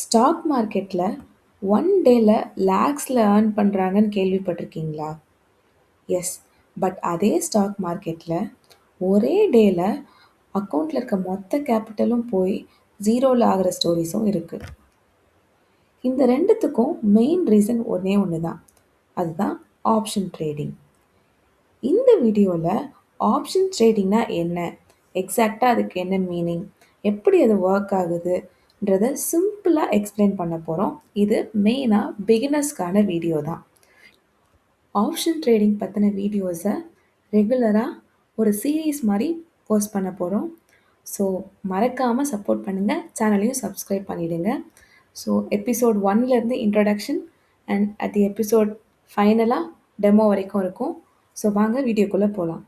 Stock மார்க்கெட்ல one டேல லேக்ஸ்ல earn பண்றாங்கன்னு கேள்விப்பட்டிருக்கீங்களா? எஸ். பட் அதே ஸ்டாக் மார்க்கெட்ல ஒரே டேல அக்கவுண்ட்ல இருக்க மொத்த கேபிட்டலும் போய் ஜீரோல ஆகுற ஸ்டோரீஸும் இருக்கு. இந்த ரெண்டுத்துக்கும் மெயின் ரீசன் ஒண்ணே ஒன்று தான். அதுதான் ஆப்ஷன் ட்ரேடிங். இந்த வீடியோவில் ஆப்ஷன் ட்ரேடிங்னா என்ன, எக்ஸாக்டாக அதுக்கு என்ன மீனிங், எப்படி அது ஒர்க் ஆகுதுன்றதை சிம்பிளாக எக்ஸ்பிளைன் பண்ண போகிறோம். இது மெயினாக பிகினர்ஸ்க்கான வீடியோ தான். ஆப்ஷன் ட்ரேடிங் பற்றின வீடியோஸை ரெகுலராக ஒரு சீரீஸ் மாதிரி போஸ்ட் பண்ண போகிறோம். ஸோ மறக்காமல் சப்போர்ட் பண்ணுங்கள், சேனலையும் சப்ஸ்கிரைப் பண்ணிவிடுங்க. ஸோ எபிசோட் 1லேருந்து introduction and at the episode ஃபைனலாக டெமோ வரைக்கும் இருக்கும். ஸோ வாங்க வீடியோக்குள்ளே போகலாம்.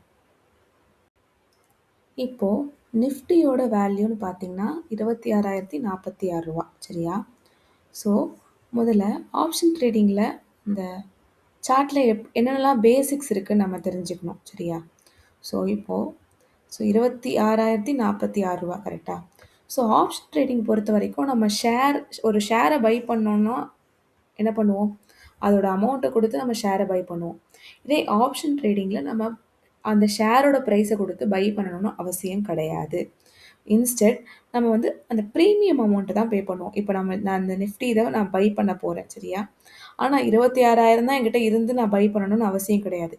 இப்போது நிஃப்டியோட வேல்யூன்னு பார்த்தீங்கன்னா 26,046 ரூபா, சரியா? ஸோ முதல்ல ஆப்ஷன் ட்ரேடிங்கில் இந்த சார்ட்டில் என்னென்னலாம் பேசிக்ஸ் இருக்குதுன்னு நம்ம தெரிஞ்சுக்கணும், சரியா? ஸோ இப்போது 26,046 ரூபா, கரெக்டாக? ஸோ ஆப்ஷன் ட்ரேடிங் பொறுத்த வரைக்கும் நம்ம ஒரு ஷேரை பை பண்ணோன்னா என்ன பண்ணுவோம்? அதோட அமௌண்ட்டை கொடுத்து நம்ம ஷேரை பை பண்ணுவோம். இதே ஆப்ஷன் ட்ரேடிங்கில் நம்ம அந்த ஷேரோட ப்ரைஸை கொடுத்து பை பண்ணணும்னு அவசியம் கிடையாது. இன்ஸ்டெட் நம்ம அந்த ப்ரீமியம் அமௌண்ட்டை தான் பே பண்ணுவோம். இப்போ நான் அந்த நிஃப்டி இதை நான் பை பண்ண போகிறேன், சரியா? ஆனால் 26,000 தான் என்கிட்ட இருந்து நான் பை பண்ணணும்னு அவசியம் கிடையாது.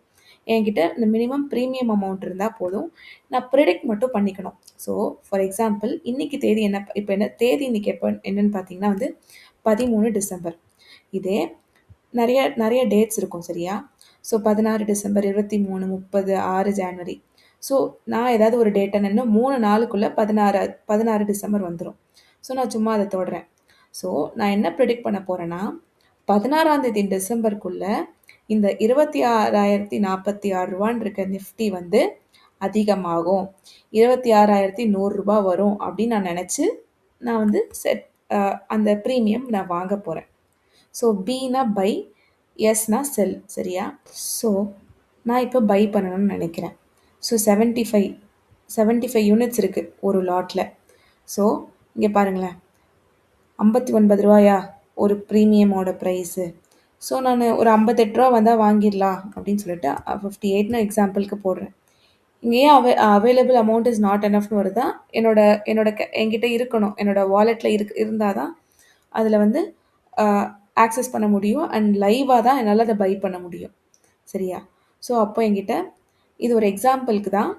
என்கிட்ட இந்த மினிமம் ப்ரீமியம் அமௌண்ட் இருந்தால் போதும். நான் ப்ரிடிக்ட் மட்டும் பண்ணிக்கணும். ஸோ ஃபார் எக்ஸாம்பிள் இன்றைக்கி தேதி என்ன தேதி இன்றைக்கி என்னன்னு பார்த்தீங்கன்னா 13 டிசம்பர். இதே நிறைய நிறைய டேட்ஸ் இருக்கும், சரியா? So 16 December, 23, 30, 6 January. ஸோ நான் ஏதாவது ஒரு டேட்டை இன்னும் 3 நாளுக்குள்ளே 16 டிசம்பர் வந்துடும். ஸோ நான் சும்மா அதை தொடுறேன். ஸோ நான் என்ன ப்ரிடிக்ட் பண்ண போகிறேன்னா 16 டிசம்பருக்குள்ளே இந்த 26,046 ரூபான்னு இருக்க நிஃப்டி அதிகமாகும், 26,100 ரூபா வரும் அப்படின்னு நான் நினச்சி நான் அந்த ப்ரீமியம் நான் வாங்க போகிறேன். ஸோ பினா பை, எஸ்னா செல், சரியா? ஸோ நான் இப்போ பை பண்ணணும்னு நினைக்கிறேன். ஸோ 75 யூனிட்ஸ் இருக்குது ஒரு லாட்டில். ஸோ இங்கே பாருங்களேன், 59 ரூபாயா ஒரு ப்ரீமியமோட ப்ரைஸு. ஸோ நான் ஒரு 58 ரூபா வந்தால் வாங்கிடலாம் அப்படின்னு சொல்லிட்டு 58ன்னு எக்ஸாம்பிளுக்கு போடுறேன். இங்கே ஏன் அவைலபிள் அமௌண்ட் இஸ் நாட் எனஃப்னு வருதா? என்கிட்ட இருக்கணும், என்னோடய வாலெட்டில் இருந்தால் தான் அதில் ஆக்சஸ் பண்ண முடியும் அண்ட் லைவாக தான் என்னால் அதை பை பண்ண முடியும், சரியா? ஸோ அப்போ என்கிட்ட இது ஒரு எக்ஸாம்பிளுக்கு தான்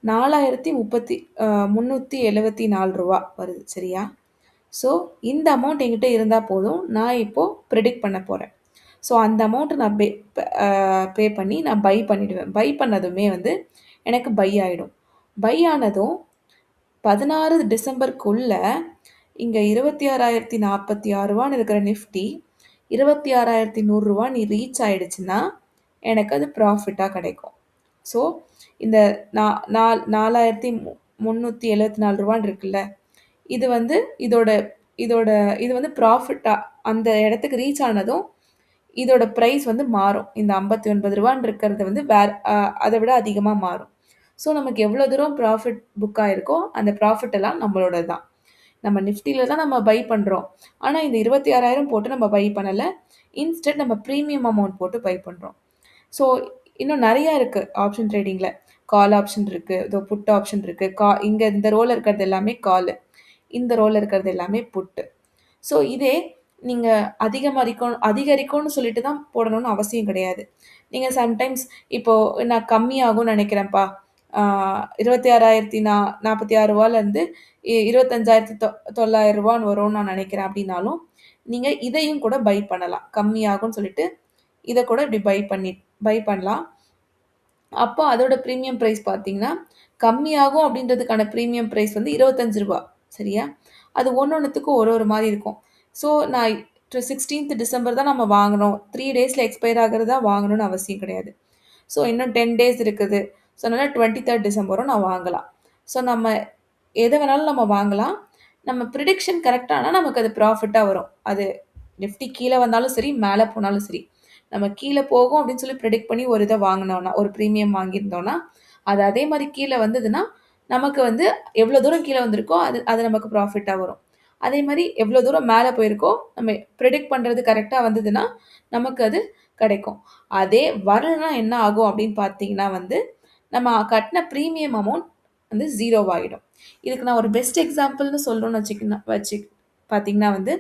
4,374 ரூபா வருது, சரியா? ஸோ இந்த அமௌண்ட் என்கிட்ட இருந்தால் போதும், நான் இப்போது ப்ரிடிக்ட் பண்ண போகிறேன். ஸோ அந்த அமௌண்ட்டை நான் பே பண்ணி நான் பை பண்ணிவிடுவேன். பை பண்ணதுமே எனக்கு பை ஆகிடும். பை ஆனதும் 16 டிசம்பருக்குள்ளே இங்கே 26,046 ரூபான்னு இருக்கிற நிஃப்டி 26,100 ரூபா நீ ரீச் ஆகிடுச்சுன்னா எனக்கு அது ப்ராஃபிட்டாக கிடைக்கும். ஸோ இந்த 4,374 ரூபான்னு இருக்குல்ல, இது இது ப்ராஃபிட்டாக அந்த இடத்துக்கு ரீச் ஆனதும் இதோட ப்ரைஸ் மாறும். இந்த 59 ரூபான்னு இருக்கிறது அதை விட அதிகமாக மாறும். ஸோ நமக்கு எவ்வளோ தூரம் ப்ராஃபிட் புக் ஆகிருக்கோ அந்த ப்ராஃபிட் எல்லாம் நம்மளோட தான். நம்ம நிஃப்டியில் தான் நம்ம பை பண்ணுறோம். ஆனால் இந்த 26,000 போட்டு நம்ம பை பண்ணலை. இன்ஸ்டெட் நம்ம ப்ரீமியம் அமௌண்ட் போட்டு பை பண்ணுறோம். ஸோ இன்னும் நிறையா இருக்குது ஆப்ஷன் ட்ரேடிங்கில். கால் ஆப்ஷன் இருக்குது, இதோ புட் ஆப்ஷன் இருக்குது. இங்கே இந்த ரோவில் இருக்கிறது எல்லாமே காலு, இந்த ரோவில் இருக்கிறது எல்லாமே புட்டு. ஸோ இதே நீங்கள் அதிகரிக்கும்னு சொல்லிட்டு தான் போடணும்னு அவசியம் கிடையாது. நீங்கள் சம்டைம்ஸ் இப்போது நான் கம்மியாகும்னு நினைக்கிறேன்ப்பா, 26,046 ரூபாலேருந்து 25,900 ரூபான்னு வரும்னு நான் நினைக்கிறேன் அப்படின்னாலும் நீங்கள் இதையும் கூட பை பண்ணலாம். கம்மியாகும்னு சொல்லிட்டு இதை கூட இப்படி பை பண்ணலாம். அப்போ அதோட ப்ரீமியம் ப்ரைஸ் பார்த்தீங்கன்னா கம்மியாகும் அப்படின்றதுக்கான ப்ரீமியம் ப்ரைஸ் 25 ரூபா, சரியா? அது ஒன்றுத்துக்கும் ஒரு மாதிரி இருக்கும். ஸோ நான் 16th டிசம்பர் தான் நம்ம வாங்கணும், 3 டேஸில் எக்ஸ்பயர் ஆகிறதா வாங்கணும்னு அவசியம் கிடையாது. ஸோ இன்னும் 10 டேஸ் இருக்குது. ஸோ அதனால் 23rd டிசம்பரும் நான் வாங்கலாம். ஸோ நம்ம எதை வேணாலும் நம்ம வாங்கலாம். நம்ம ப்ரிடிக்ஷன் கரெக்டானால் நமக்கு அது ப்ராஃபிட்டாக வரும். அது நிஃப்டி கீழே வந்தாலும் சரி, மேலே போனாலும் சரி. நம்ம கீழே போகும் அப்படின்னு சொல்லி ப்ரிடிக்ட் பண்ணி ஒரு இதை வாங்கினோன்னா, ஒரு ப்ரீமியம் வாங்கியிருந்தோன்னா, அது அதே மாதிரி கீழே வந்ததுன்னா நமக்கு எவ்வளோ தூரம் கீழே வந்திருக்கோ அது நமக்கு ப்ராஃபிட்டாக வரும். அதே மாரி எவ்வளோ தூரம் மேல போயிருக்கோ, நம்ம பிரெடிக்ட் பண்றது கரெக்ட்டா வந்ததுன்னா, நமக்கு அது கிடைக்கும். அதே வரலன்னா என்ன ஆகும் அப்படின்னு பார்த்தீங்கன்னா வந்து, நம்ம கட்டின பிரீமியம் அமௌண்ட் வந்து 0 ஆயிடும். இதுக்கு நான் ஒரு பெஸ்ட் எக்ஸாம்பிள்ன்னு சொல்லணும்னு பார்த்தீங்கன்னா வந்து,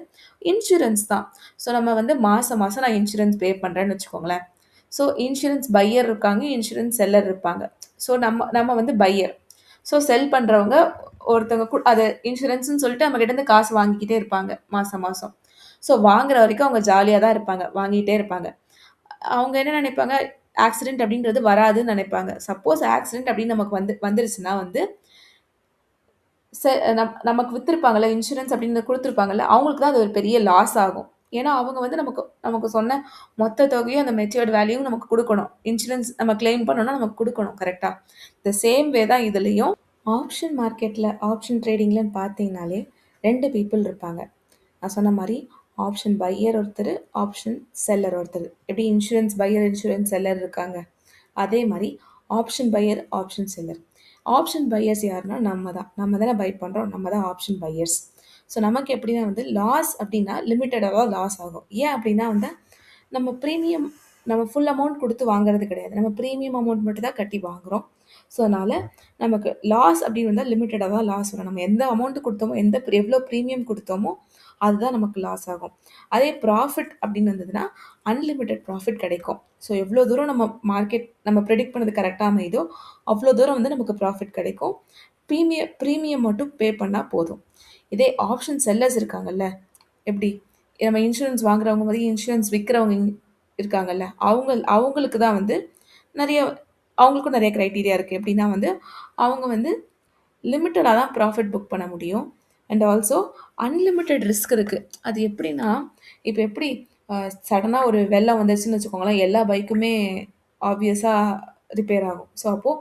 இன்சூரன்ஸ் தான். ஸோ நம்ம வந்து மாசம் மாசம் நான் இன்சூரன்ஸ் பே பண்றேன்னு வச்சுக்கோங்களேன். ஸோ இன்சூரன்ஸ் பையர் இருக்காங்க, இன்சூரன்ஸ் செல்லர் இருப்பாங்க. ஸோ நம்ம நம்ம வந்து பையர். ஸோ செல் பண்றவங்க ஒருத்தவங்க அத இன்சூரன்ஸ்ன்னு சொல்லிட்டு நம்ம கிட்டேருந்து காசு வாங்கிக்கிட்டே இருப்பாங்க மாசம் மாசம். ஸோ வாங்குற வரைக்கும் அவங்க ஜாலியா தான் இருப்பாங்க. வாங்கிட்டே இருப்பாங்க. அவங்க என்ன நினைப்பாங்க, ஆக்சிடென்ட் அப்படின்றது வராதுன்னு நினைப்பாங்க. சப்போஸ் ஆக்சிடென்ட் அப்படின்னு நமக்கு வந்துருச்சுன்னா வந்து, செ நமக்கு வித்திருப்பாங்கல்ல, இன்சூரன்ஸ் அப்படின்னு குடுத்துருப்பாங்கல்ல, அவங்களுக்கு தான் அது ஒரு பெரிய லாஸ் ஆகும். ஏன்னா, அவங்க வந்து நமக்கு நமக்கு சொன்ன மொத்த தொகையும் அந்த மெச்சூர்ட் வேல்யூவும் நமக்கு குடுக்கணும். இன்சூரன்ஸ் நம்ம கிளைம் பண்ணோம்னா நமக்கு குடுக்கணும் கரெக்ட்டா? த சேம் வே தான் இதுலயும். ஆப்ஷன் மார்க்கெட்ல, ஆப்ஷன் ட்ரேடிங்லன்னு பார்த்தீங்கனாலே 2 பீப்பிள் இருப்பாங்க. நான் சொன்ன மாரி ஆப்ஷன் பையர் ஒருத்தரு, ஆப்ஷன் செல்லர் ஒருத்தரு. எப்படி இன்சூரன்ஸ் பையர், இன்சூரன்ஸ் செல்லர் இருக்காங்க. அதே மாரி option pier, option seller. Option buyers யாருன்னா நம்ம தான். நம்ம தானே பை பண்றோம். நம்ம தான் ஆப்ஷன் பையர்ஸ். ஸோ நமக்கு எப்படின்னா வந்து லாஸ் அப்படின்னா லிமிட்டடா தான் லாஸ் ஆகும். ஏன் அப்படின்னா வந்து நம்ம பிரீமியம் நம்ம ஃபுல் அமௌண்ட் குடுத்து வாங்குறது கிடையாது. நம்ம பிரீமியம் அமௌண்ட் மட்டும் தான் கட்டி வாங்குறோம். ஸோ அதனால நமக்கு லாஸ் அப்படின்னு வந்தா லிமிட்டடா தான் லாஸ் வரும். நம்ம எந்த அமௌண்ட் குடுத்தோமோ, எவ்வளோ பிரீமியம் குடுத்தோமோ, அதுதான் நமக்கு லாஸ் ஆகும். அதே ப்ராஃபிட் அப்படின்னு வந்ததுன்னா, அன்லிமிட்டட் ப்ராஃபிட் கிடைக்கும். ஸோ எவ்வளோ தூரம் நம்ம பிரெடிக்ட் பண்ணது கரெக்ட்டா அமையுதோ, அவ்வளோ தூரம் வந்து நமக்கு ப்ராஃபிட் கிடைக்கும். பிரீமியம் மட்டும் பே பண்ணா போதும். இதே ஆப்ஷன் செல்லர்ஸ் இருக்காங்கல்ல, எப்படி? நம்ம இன்சூரன்ஸ் வாங்குறவங்க மாரி இன்சூரன்ஸ் விக்கிறவங்க இருக்காங்கல்ல, அவங்களுக்கு தான் வந்து நெறைய அவங்களுக்கும் நெறைய கிரைட்டீரியா இருக்கு. எப்படின்னா வந்து, அவங்க வந்து லிமிட்டடா தான் ப்ராஃபிட் புக் பண்ண முடியும். அண்ட் ஆல்சோ அன்லிமிட்டட் ரிஸ்க் இருக்கு. அது எப்படின்னா, இப்ப எப்படி சடனா ஒரு வெள்ளம் வந்துருச்சுன்னு வச்சுக்கோங்களேன், எல்லா பைக்குமே ஆப்வியஸா ரிப்பேர் ஆகும். ஸோ அப்போ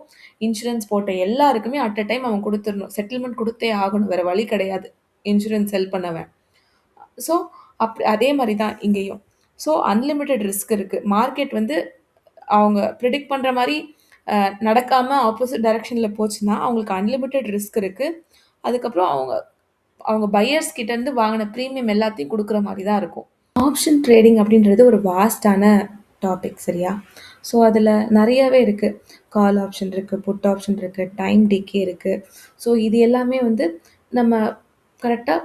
இன்சூரன்ஸ் போட்ட எல்லாருக்குமே அட் அ டைம் அவன் குடுத்துரணும். செட்டில்மென்ட் குடுத்தே ஆகணும். வேற வழி கிடையாது. இன்சூரன்ஸ் செல் பண்ணவன். ஸோ, அதே மாரி தான் இங்கேயும். ஸோ, அன்லிமிட்டட் ரிஸ்க் இருக்கு. மார்க்கெட் வந்து அவங்க பிரெடிக்ட் பண்ற மாரி அ நடக்காம ஆப்போசிட் டைரக்ஷன்ல போச்சுன்னா, அவங்களுக்கு அன்லிமிட்டட் ரிஸ்க் இருக்கு. அதுக்கப்புறம் அவங்க அவங்க பையர்ஸ் கிட்டேருந்து வாங்குன பிரீமியம் எல்லாத்தையும் குடுக்குற மாரி தான் இருக்கும். ஆப்ஷன் ட்ரேடிங் அப்படின்றது ஒரு வாஸ்ட்டான டாபிக் சரியா? ஸோ, அதில நெறையாவே இருக்கு. கால் ஆப்ஷன் இருக்கு, புட் ஆப்ஷன் இருக்கு, டைம் டிகே இருக்கு. ஸோ, இது எல்லாமே வந்து நம்ம கரெக்ட்டா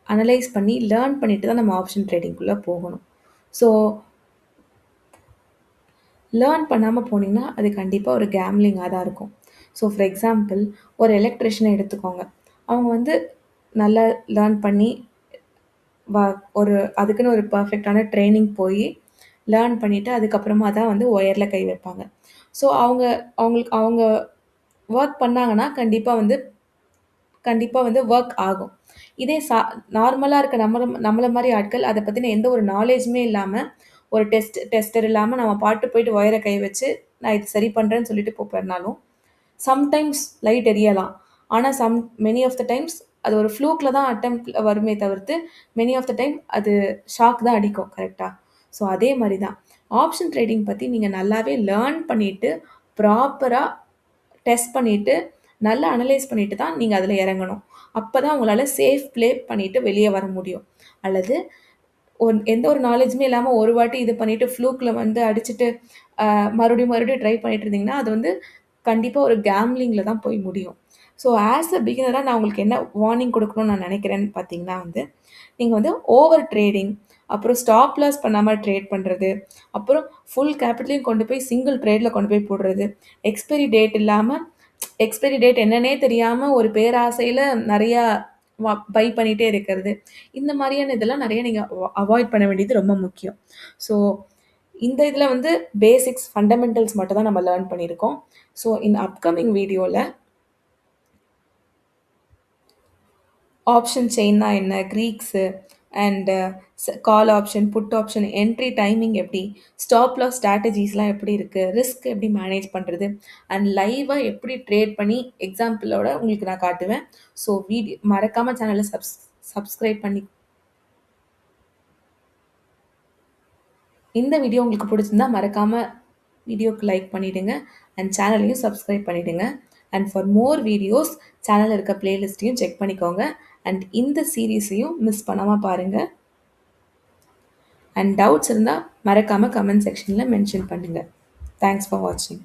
அனலைஸ் பண்ணி, லேர்ன் பண்ணிட்டு தான் நம்ம ஆப்ஷன் ட்ரேடிங்குள்ள போகணும். ஸோ, லேர்ன் பண்ணாம போனீங்கன்னா, அது கண்டிப்பா ஒரு கேம்லிங்கா தான் இருக்கும். ஸோ, ஃபார் எக்ஸாம்பிள் ஒரு எலக்ட்ரிஷியன எடுத்துக்கோங்க. அவங்க வந்து நல்லா லேர்ன் பண்ணி வ ஒரு அதுக்குன்னு ஒரு பெர்ஃபெக்ட்டான ட்ரெய்னிங் போயி, லேர்ன் பண்ணிட்டு அதுக்கப்புறமா தான் வந்து ஒயர்ல கை வைப்பாங்க. ஸோ, அவங்க வொர்க் பண்ணாங்கன்னா, கண்டிப்பா வந்து வொர்க் ஆகும். இதே நார்மலா இருக்க நம்மள மாரி ஆட்கள் அத பத்தின எந்த ஒரு நாலேட்ஜுமே இல்லாம, ஒரு டெஸ்டர் இல்லாம நம்ம பாட்டு போயிட்டு ஒயர கை வச்சு, நான் இது சரி பண்றேன்னு சொல்லிட்டு போனாலும், சம்டைம்ஸ் லைட் எரியலாம். ஆனா மெனி ஆஃப் த டைம்ஸ் அது ஒரு ஃப்ளூக்ல தான் வருமே தவிர்த்து, மெனி ஆஃப் த டைம் அது ஷாக் தான் அடிக்கும். கரெக்ட்டா? ஸோ அதே மாரி தான். ஆப்ஷன் ட்ரேடிங் பத்தி நீங்க நல்லாவே லேர்ன் பண்ணிட்டு, ப்ராப்பரா டெஸ்ட் பண்ணிட்டு, நல்லா அனலைஸ் பண்ணிட்டு தான் நீங்க அதுல இறங்கணும். அப்பதான் உங்களால சேஃப் ப்ளே பண்ணிட்டு வெளிய வர முடியும். அல்லது எந்த ஒரு நாலேட்ஜுமே இல்லாம ஒரு வாட்டி இது பண்ணிட்டு ஃப்ளூக்ல வந்து அடிச்சுட்டு, மறுபடியும் மறுபடியும் ட்ரை பண்ணிட்டு இருந்தீங்கன்னா, அது வந்து கண்டிப்பா ஒரு கேம்லிங்ல தான் போய் முடியும். ஸோ ஆஸ் அ பிகினரா நான் உங்களுக்கு என்ன வார்னிங் குடுக்கணும்னு நான் நினைக்கிறேன்னு பார்த்தீங்கன்னா வந்து, நீங்க வந்து ஓவர் ட்ரேடிங், அப்புறம் ஸ்டாப் லாஸ் பண்ணாம ட்ரேட் பண்றது, அப்புறம் ஃபுல் கேப்பிட்டலையும் கொண்டு போய் சிங்கிள் ட்ரேட்ல கொண்டு போய் போடுறது, எக்ஸ்பைரி டேட் இல்லாம எக்ஸ்பைரி டேட் என்னன்னே தெரியாம ஒரு பேராசையில நெறையா பை பண்ணிட்டே இருக்கிறது. இந்த மாரியான இதெல்லாம் நெறைய நீங்க அவாய்ட் பண்ண வேண்டியது ரொம்ப முக்கியம். ஸோ இந்த இதில வந்து பேசிக்ஸ், ஃபண்டமெண்டல்ஸ் மட்டும் தான் நம்ம லேர்ன் பண்ணியிருக்கோம். ஸோ இன் அப்கமிங் வீடியோல ஆப்ஷன் செயின்னா என்ன? Greeks and call option, put option, entry timing எப்படி? ஸ்டாப் லாஸ் ஸ்ட்ராட்டஜிஸ்லாம் எப்படி இருக்கு? ரிஸ்க் எப்படி மேனேஜ் பண்றது? அண்ட் லைவா எப்படி ட்ரேட் பண்ணி எக்ஸாம்பிளோட உங்களுக்கு நான் காட்டுவேன். ஸோ மறக்காம சேனல சப்ஸ்கிரைப் பண்ணி இந்த வீடியோ உங்களுக்கு பிடிச்சிருந்தா மறக்காம வீடியோக்கு லைக் பண்ணிடுங்க. அண்ட் சேனலையும் சப்ஸ்கிரைப் பண்ணிடுங்க. அண்ட் ஃபார் மோர் வீடியோஸ் சேனல்ல இருக்க பிளேலிஸ்ட்டையும் செக் பண்ணிக்கோங்க. அண்ட் இந்த சீரீஸையும் மிஸ் பண்ணாமல் பாருங்கள். அண்ட் டவுட்ஸ் இருந்தால் மறக்காமல் கமெண்ட் செக்ஷனில் மென்ஷன் பண்ணுங்கள். தேங்க்ஸ் ஃபார் வாட்சிங்.